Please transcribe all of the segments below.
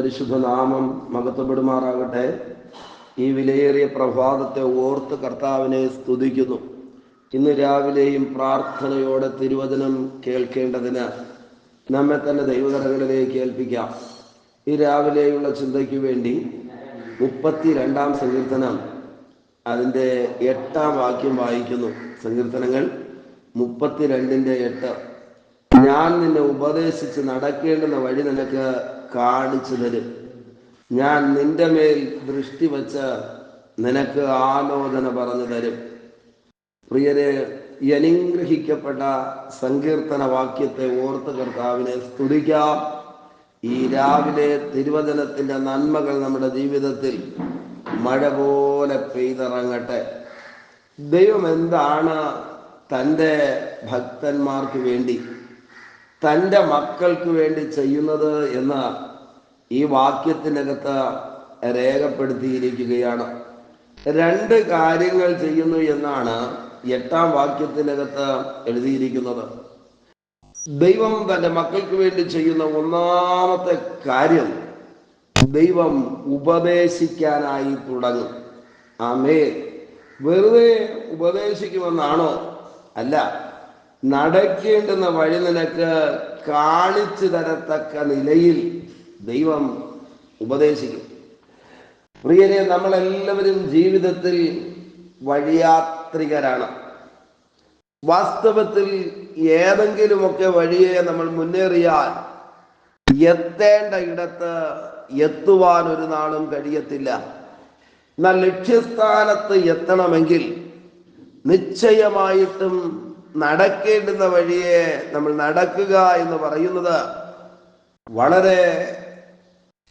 പരിശുദ്ധ നാമം മഹത്വപ്പെടുമാറാകട്ടെ. ഈ വിലയേറിയ പ്രഭാതത്തെ ഓർത്ത് കർത്താവിനെ സ്തുതിക്കുന്നു. ഇന്ന് രാവിലെയും പ്രാർത്ഥനയോടെ തിരുവചനം കേൾക്കേണ്ടതിന് നമ്മെ തന്നെ ദൈവകരങ്ങളിലേക്ക് ഏൽപ്പിക്കാം. ഈ രാവിലെയുള്ള ചിന്തയ്ക്ക് വേണ്ടി 32-ാം സങ്കീർത്തനം അതിൻ്റെ 8-ാം വാക്യം വായിക്കുന്നു. സങ്കീർത്തനങ്ങൾ 32-8. ഞാൻ നിന്നെ ഉപദേശിച്ച് നടക്കേണ്ടുന്ന വഴി നിനക്ക് കാണിച്ചു തരും. ഞാൻ നിന്റെ മേൽ ദൃഷ്ടി വച്ച് നിനക്ക് ആലോചന പറഞ്ഞു തരും. പ്രിയരെ, അനുഗ്രഹിക്കപ്പെട്ട സങ്കീർത്തന വാക്യത്തെ ഓർത്ത് കർത്താവിനെ സ്തുതിക്കാം. ഈ രാവിലെ തിരുവചനത്തിൻ്റെ നന്മകൾ നമ്മുടെ ജീവിതത്തിൽ മഴ പോലെ പെയ്തിറങ്ങട്ടെ. ദൈവം എന്താണ് തൻ്റെ ഭക്തന്മാർക്ക് വേണ്ടി, തൻ്റെ മക്കൾക്ക് വേണ്ടി ചെയ്യുന്നത് എന്ന് ഈ വാക്യത്തിനകത്ത് രേഖപ്പെടുത്തിയിരിക്കുകയാണ്. 2 കാര്യങ്ങൾ ചെയ്യുന്നു എന്നാണ് 8-ാം വാക്യത്തിനകത്ത് എഴുതിയിരിക്കുന്നത്. ദൈവം തൻ്റെ മക്കൾക്ക് വേണ്ടി ചെയ്യുന്ന ഒന്നാമത്തെ കാര്യം, ദൈവം ഉപദേശിക്കാനായി തുടങ്ങും. ആമേൻ. വെറുതെ ഉപദേശിക്കുമെന്നാണോ? അല്ല, നടക്കേണ്ടുന്ന വഴി നിനക്ക് കാണിച്ചു തരത്തക്ക നിലയിൽ ദൈവം ഉപദേശിക്കും. പ്രിയരെ, നമ്മളെല്ലാവരും ജീവിതത്തിൽ വഴിയാത്രികരാണ്. വാസ്തവത്തിൽ ഏതെങ്കിലുമൊക്കെ വഴിയെ നമ്മൾ മുന്നേറിയാൽ എത്തേണ്ട ഇടത്ത് എത്തുവാൻ ഒരു നാളും കഴിയത്തില്ല. എന്നാൽ ലക്ഷ്യസ്ഥാനത്ത് എത്തണമെങ്കിൽ നിശ്ചയമായിട്ടും നടക്കേണ്ടുന്ന വഴിയെ നമ്മൾ നടക്കുക എന്ന് പറയുന്നത് വളരെ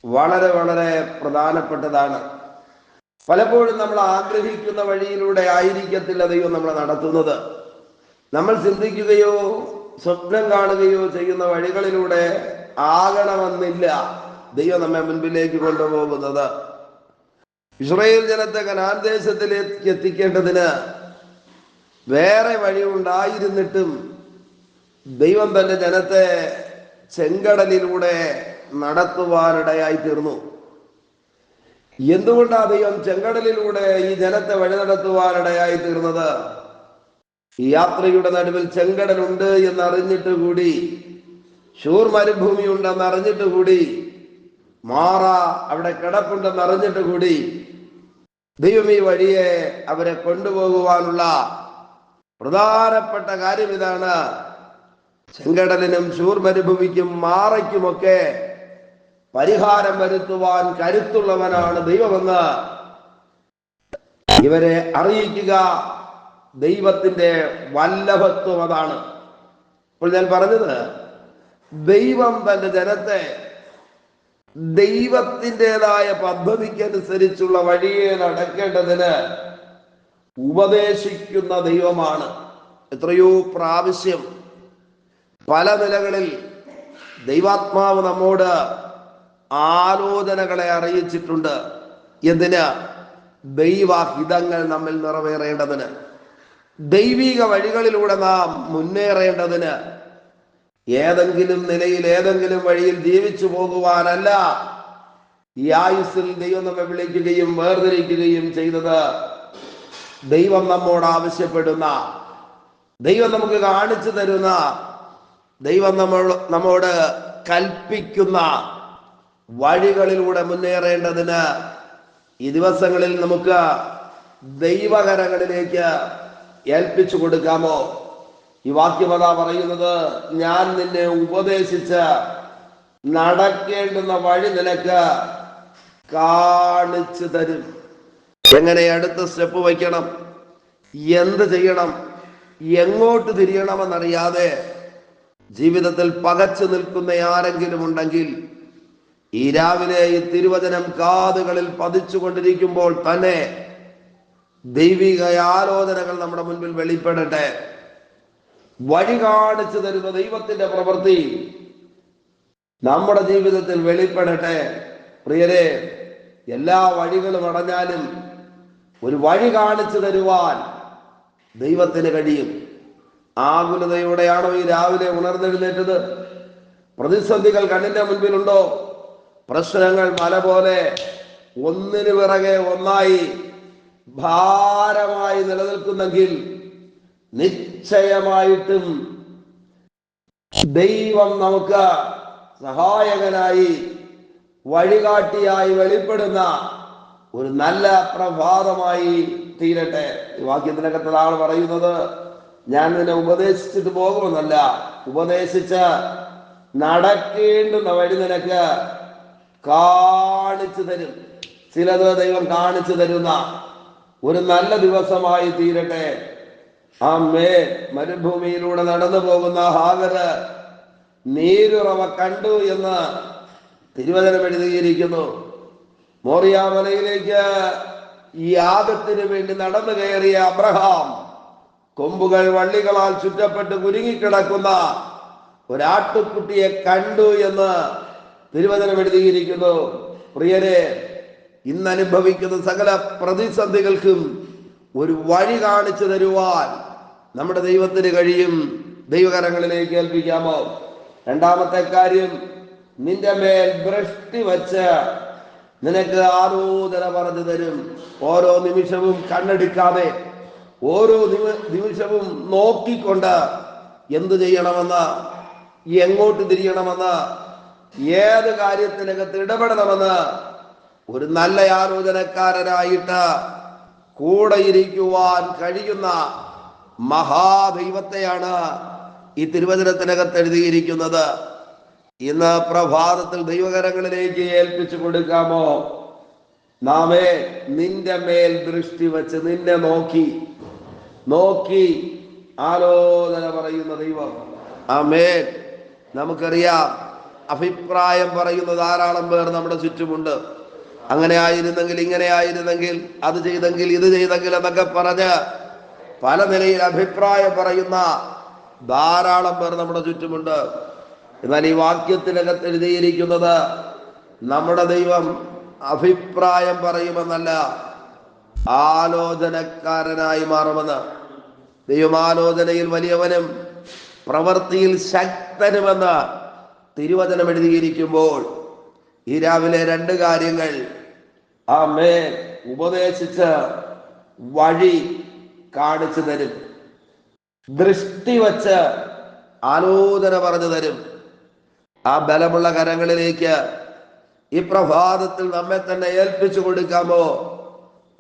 വളരെ വളരെ പ്രധാനപ്പെട്ടതാണ്. പലപ്പോഴും നമ്മൾ ആഗ്രഹിക്കുന്ന വഴിയിലൂടെ ആയിരിക്കത്തില്ല ദൈവം നമ്മളെ നടത്തുന്നത്. നമ്മൾ ചിന്തിക്കുകയോ സ്വപ്നം കാണുകയോ ചെയ്യുന്ന വഴികളിലൂടെ ആകണമെന്നില്ല ദൈവം നമ്മെ മുൻപിലേക്ക് കൊണ്ടുപോകുന്നത്. ഇസ്രായേൽ ജനത്തെ കനാൻ ദേശത്തിലേക്ക് എത്തിക്കേണ്ടതിന് വേറെ വഴി ഉണ്ടായിരുന്നിട്ടും ദൈവം തന്റെ ജനത്തെ ചെങ്കടലിലൂടെ നടത്തുവാനിടയായി തീർന്നു. എന്തുകൊണ്ടാണ് ദൈവം ചെങ്കടലിലൂടെ ഈ ജനത്തെ വഴി നടത്തുവാനിടയായി തീർന്നത്? ഈ യാത്രയുടെ നടുവിൽ ചെങ്കടലുണ്ട് എന്നറിഞ്ഞിട്ട് കൂടി, ശൂർ മരുഭൂമി ഉണ്ടെന്ന് അറിഞ്ഞിട്ട് കൂടി, മാറ അവിടെ കിടപ്പുണ്ടെന്ന് അറിഞ്ഞിട്ട് കൂടി ദൈവം ഈ വഴിയെ അവരെ കൊണ്ടുപോകുവാനുള്ള പ്രധാനപ്പെട്ട കാര്യം ഇതാണ്. ചെങ്കടലിനും ശൂർ മരുഭൂമിക്കും മാറയ്ക്കുമൊക്കെ പരിഹാരം വരുത്തുവാൻ കരുത്തുള്ളവനാണ് ദൈവമെന്ന് ഇവരെ അറിയിക്കുക. ദൈവത്തിന്റെ വല്ലഭത്വം അതാണ്. അപ്പോൾ ഞാൻ പറഞ്ഞത്, ദൈവം തന്റെ ജനത്തെ ദൈവത്തിൻ്റെതായ പദ്ധതിക്കനുസരിച്ചുള്ള വഴിയെ നടക്കേണ്ടതിന് ഉപദേശിക്കുന്ന ദൈവമാണ്. എത്രയോ പ്രാവശ്യം പല നിലകളിൽ ദൈവാത്മാവ് നമ്മോട് ആലോചനകളെ അറിയിച്ചിട്ടുണ്ട്. എന്തിന്? ദൈവഹിതങ്ങൾ നമ്മിൽ നിറവേറേണ്ടതിന്, ദൈവിക വഴികളിലൂടെ നാം മുന്നേറേണ്ടതിന്, ഏതെങ്കിലും നിലയിൽ ഏതെങ്കിലും വഴിയിൽ ജീവിച്ചു പോകുവാനല്ല ഈ ആയുസ്സിൽ ദൈവം നമ്മെ വിളിക്കുകയും വേർതിരിക്കുകയും ചെയ്തത്. ദൈവം നമ്മോട് ആവശ്യപ്പെടുന്ന, ദൈവം നമുക്ക് കാണിച്ചു തരുന്ന, ദൈവം നമ്മോട് കൽപ്പിക്കുന്ന വഴികളിലൂടെ മുന്നേറേണ്ടതിന് ഈ ദിവസങ്ങളിൽ നമുക്ക് ദൈവകരങ്ങളിലേക്ക് ഏൽപ്പിച്ചു കൊടുക്കാമോ? ഈ വാക്യമത പറയുന്നത്, ഞാൻ നിന്നെ ഉപദേശിച്ച് നടക്കേണ്ടുന്ന വഴി നിനക്ക് കാണിച്ചു തരും. എങ്ങനെ അടുത്ത സ്റ്റെപ്പ് വയ്ക്കണം, എന്ത് ചെയ്യണം, എങ്ങോട്ട് തിരിയണമെന്നറിയാതെ ജീവിതത്തിൽ പകച്ചു നിൽക്കുന്ന ആരെങ്കിലും ഉണ്ടെങ്കിൽ ഈ രാവിലെ ഈ തിരുവചനം കാതുകളിൽ പതിച്ചുകൊണ്ടിരിക്കുമ്പോൾ തന്നെ ദൈവിക ആലോചനകൾ നമ്മുടെ മുൻപിൽ വെളിപ്പെടട്ടെ. വഴി കാണിച്ചു തരുന്ന ദൈവത്തിന്റെ പ്രവൃത്തി നമ്മുടെ ജീവിതത്തിൽ വെളിപ്പെടട്ടെ. പ്രിയരെ, എല്ലാ വഴികളും അടഞ്ഞാലും ഒരു വഴി കാണിച്ചു തരുവാൻ ദൈവത്തിന് കഴിയും. ആകുലതയോടെയാണോ ഈ രാവിലെ ഉണർന്നെഴുന്നേറ്റത്? പ്രതിസന്ധികൾ കണ്ണിന്റെ മുൻപിലുണ്ടോ? പ്രശ്നങ്ങൾ മല പോലെ ഒന്നിനു പിറകെ ഒന്നായി ഭാരമായി നിലനിൽക്കുന്നെങ്കിൽ നിശ്ചയമായിട്ടും ദൈവം നമുക്ക് സഹായകനായി വഴികാട്ടിയായി വെളിപ്പെടുന്ന ഒരു നല്ല പ്രഭാതമായി തീരട്ടെ. ഈ വാക്യത്തിനകത്താണ് പറയുന്നത്, ഞാൻ നിന്നെ ഉപദേശിച്ചിട്ട് പോകുമെന്നല്ല, ഉപദേശിച്ച് നടക്കേണ്ടുന്ന വഴി നിനക്ക് കാണിച്ചു തരും. ചിലത് ദൈവം കാണിച്ചു തരുന്ന ഒരു നല്ല ദിവസമായി തീരട്ടെ. ആമേൻ. മരുഭൂമിയിലൂടെ നടന്നു പോകുന്ന ഹാഗറ് നീരുറവ കണ്ടു എന്ന് തിരുവചനം എഴുതിയിരിക്കുന്നു. മോറിയ മലയിലേക്ക് യാഗത്തിന് വേണ്ടി നടന്നു കയറിയ അബ്രഹാം കൊമ്പുകൾ വള്ളികളാൽ ചുറ്റപ്പെട്ട് കുരുങ്ങിക്കിടക്കുന്ന ഒരാട്ടുകുട്ടിയെ കണ്ടു എന്ന് തിരുവചനം എഴുതിയിരിക്കുന്നു. പ്രിയരെ, ഇന്ന് അനുഭവിക്കുന്ന സകല പ്രതിസന്ധികൾക്കും ഒരു വഴി കാണിച്ചു തരുവാൻ നമ്മുടെ ദൈവത്തിന് കഴിയും. ദൈവകരങ്ങളിലേക്ക് ഏൽപ്പിക്കാമോ? രണ്ടാമത്തെ കാര്യം, നിന്റെ മേൽ ദൃഷ്ടി വച്ച് നിനക്ക് ആലോചന പറഞ്ഞു തരും. ഓരോ നിമിഷവും കണ്ണെടുക്കാതെ, ഓരോ നിമിഷവും നോക്കിക്കൊണ്ട് എന്ത് ചെയ്യണമെന്ന്, എങ്ങോട്ട് തിരിയണമെന്ന്, ഏത് കാര്യത്തിനകത്ത് ഇടപെടണമെന്ന് ഒരു നല്ല ആലോചനക്കാരനായിട്ട് കൂടെ ഇരിക്കുവാൻ കഴിയുന്ന മഹാദൈവത്തെയാണ് ഈ തിരുവചനത്തിനകത്ത് എഴുതിയിരിക്കുന്നത്. ഇന്ന് പ്രഭാതത്തിൽ ദൈവകരങ്ങളിലേക്ക് ഏൽപ്പിച്ചു കൊടുക്കാമോ? നാമേ നിന്റെ മേൽ ദൃഷ്ടി വച്ച് നിന്നെ നോക്കി ആലോചന പറയുന്ന ദൈവം. ആമേൻ. നമുക്കറിയാം, അഭിപ്രായം പറയുന്ന ധാരാളം പേർ നമ്മുടെ ചുറ്റുമുണ്ട്. അങ്ങനെ ആയിരുന്നെങ്കിൽ, ഇങ്ങനെ ആയിരുന്നെങ്കിൽ, അത് ചെയ്തെങ്കിൽ, ഇത് ചെയ്തെങ്കിൽ എന്നൊക്കെ പറഞ്ഞ് പല നിലയിൽ അഭിപ്രായം പറയുന്ന ധാരാളം പേർ നമ്മുടെ ചുറ്റുമുണ്ട്. എന്നാൽ ഈ വാക്യത്തിനകത്ത് എഴുതിയിരിക്കുന്നത് നമ്മുടെ ദൈവം അഭിപ്രായം പറയുമെന്നല്ല, ആലോചനക്കാരനായി മാറുമെന്ന്. ദൈവം ആലോചനയിൽ വലിയവനും പ്രവൃത്തിയിൽ ശക്തനുമെന്ന് തിരുവചനം എഴുതിയിരിക്കുമ്പോൾ ഈ രാവിലെ രണ്ട് കാര്യങ്ങൾ ആമേൻ ഉപദേശിച്ച് വഴി കാണിച്ചു തരും. ദൃഷ്ടി വച്ച് ആലോചന പറഞ്ഞു തരും. ആ ബലമുള്ള കരങ്ങളിലേക്ക് ഈ പ്രഭാതത്തിൽ നമ്മെ തന്നെ ഏൽപ്പിച്ചു കൊടുക്കാമോ?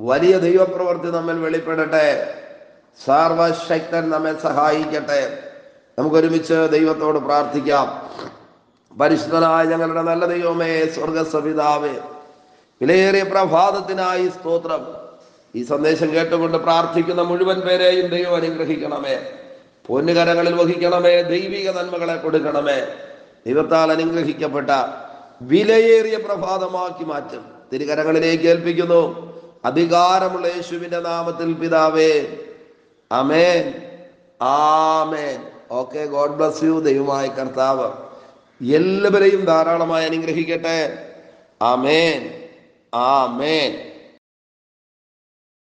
വലിയ ദൈവപ്രവൃത്തി നമ്മിൽ വെളിപ്പെടട്ടെ. സർവശക്തൻ നമ്മെ സഹായിക്കട്ടെ. നമുക്കൊരുമിച്ച് ദൈവത്തോട് പ്രാർത്ഥിക്കാം. പരിശുദ്ധനായ ഞങ്ങളുടെ നല്ല ദൈവമേ, സ്വർഗസ്വപിതാവേ, വിലയേറിയ പ്രഭാതത്തിനായി സ്തോത്രം. ഈ സന്ദേശം കേട്ടുകൊണ്ട് പ്രാർത്ഥിക്കുന്ന മുഴുവൻ പേരെയും ദൈവം അനുഗ്രഹിക്കണമേ. പൊന്നുകരങ്ങളിൽ വഹിക്കണമേ. ദൈവിക നന്മകളെ കൊടുക്കണമേ. ദൈവത്താൽ അനുഗ്രഹിക്കപ്പെട്ട വിലയേറിയ പ്രഭാതമാക്കി മാറ്റും. തിരുകരങ്ങളിലേക്ക് ഏൽപ്പിക്കുന്നു. അധികാരമുള്ള യേശുവിന്റെ നാമത്തിൽ പിതാവേ, ആമേൻ, ആമേൻ. Okay, God bless you. ദൈവമായ കർത്താവ് എല്ലാവരെയും ധാരാളമായി അനുഗ്രഹിക്കട്ടെ. ആമേൻ, ആമേൻ.